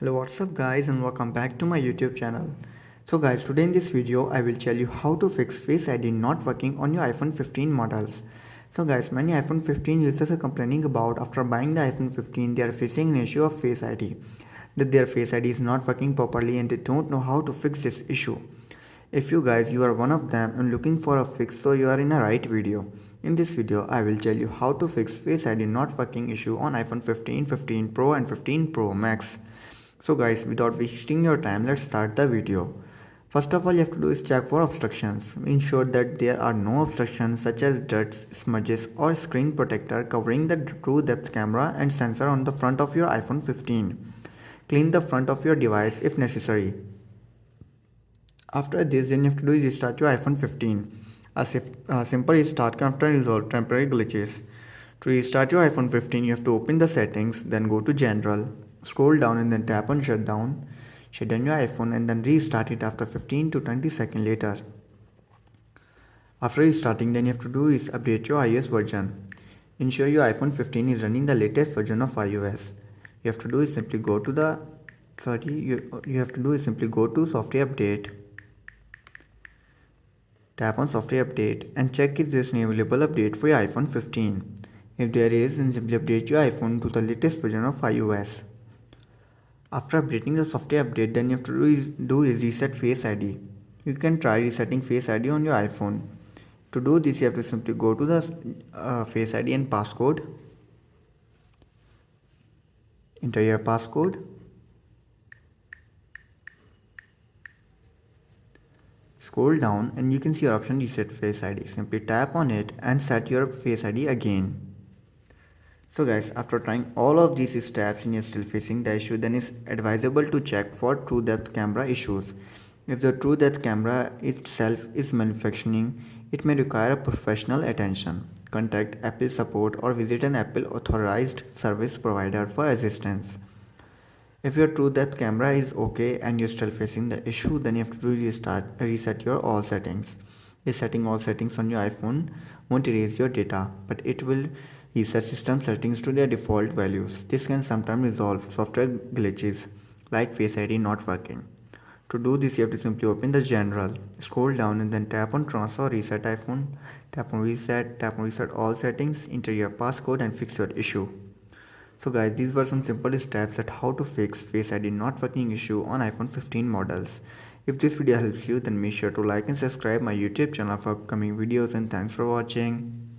Hello, what's up guys, and welcome back to my YouTube channel. So guys, today in this video I will tell you how to fix Face ID not working on your iPhone 15 models. So guys, many iPhone 15 users are complaining about after buying the iPhone 15 they are facing an issue of Face ID, that their Face ID is not working properly and they don't know how to fix this issue. If you are one of them and looking for a fix, so you are in a right video. In this video I will tell you how to fix Face ID not working issue on iPhone 15, 15 Pro and 15 Pro Max. So guys, without wasting your time, let's start the video. First of all, you have to do is check for obstructions. Ensure that there are no obstructions such as dirt, smudges or screen protector covering the true depth camera and sensor on the front of your iPhone 15. Clean the front of your device if necessary. After this, then you have to do is restart your iPhone 15. A simple restart can often resolve temporary glitches. To restart your iPhone 15, you have to open the settings, then go to General, scroll down and then tap on Shutdown. Shut down your iPhone and then restart it after 15 to 20 seconds later. After restarting, then you have to do is update your iOS version. Ensure your iPhone 15 is running the latest version of iOS. You have to do is simply go to the you have to do is simply go to software update. Tap on software update and check if there is an available update for your iPhone 15. If there is, then simply update your iPhone to the latest version of iOS. After updating the software update, then you have to do is reset Face ID. You can try resetting Face ID on your iPhone. To do this, you have to simply go to the Face ID and passcode. Enter your passcode. Scroll down and you can see your option reset Face ID. Simply tap on it and set your Face ID again. So guys, after trying all of these steps and you're still facing the issue, then it's advisable to check for true depth camera issues. If the true depth camera itself is malfunctioning, it may require a professional attention. Contact Apple support or visit an Apple authorized service provider for assistance. If your true depth camera is okay and you're still facing the issue, then you have to reset your all settings. Resetting all settings on your iPhone won't erase your data, but it will reset system settings to their default values. This can sometimes resolve software glitches like Face ID not working. To do this, you have to simply open the general, scroll down and then tap on transfer reset iPhone, tap on reset all settings, enter your passcode and fix your issue. So guys, these were some simple steps at how to fix Face ID not working issue on iPhone 15 models. If this video helps you, then make sure to like and subscribe my YouTube channel for upcoming videos, and thanks for watching.